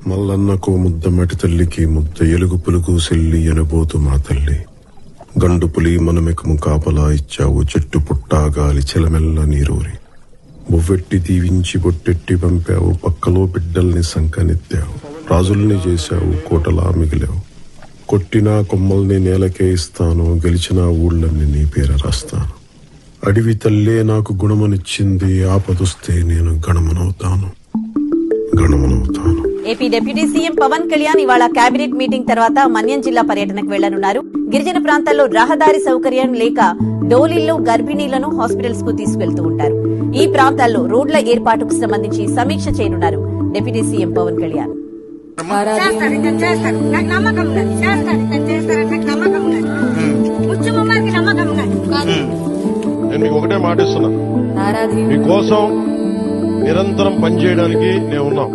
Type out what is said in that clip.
మల్లన్నకు ముద్ద మటి తల్లికి ముద్ద ఎలుగు పులుగు సెల్లి ఎనబోతు మా తల్లి. గండు పులి మనమెకము కాపలా ఇచ్చావు, చెట్టు పుట్టా గాలి చెలమెల్ల నీరూరి. బొవ్వెట్టి దీవించి బొట్టెట్టి పంపావు, పక్కలో బిడ్డల్ని సంకనెత్తావు. రాజుల్ని చేశావు, కోటలా మిగిలావు. కొట్టినా కొమ్మల్ని నేలకే ఇస్తాను, గెలిచిన ఊళ్ళని నీ పేర రాస్తాను. అడివి తల్లే నాకు గుణమనిచ్చింది, ఆపదొస్తే నేను గణమనవుతాను. AP deputy CM Pawan Kalyan ఇవాళ కేబినెట్ మీటింగ్ తర్వాత మన్యం జిల్లా పర్యటనకు వెళ్లనున్నారు. గిరిజన ప్రాంతాల్లో రహదారి సౌకర్యం లేక డోలీల్లో గర్భిణీలను హాస్పిటల్స్ కు తీసుకెళ్తూ ఉంటారు. ఈ ప్రాంతాల్లో రోడ్ల ఏర్పాటుకు సంబంధించి సమీక్ష చేయనున్నారు డిప్యూటీ సీఎం పవన్ కళ్యాణ్. నేను మీకు ఒకటే మాట ఇస్తున్నా, మీకోసం నిరంతరం పనిచేయడానికి నేను ఉన్నాం.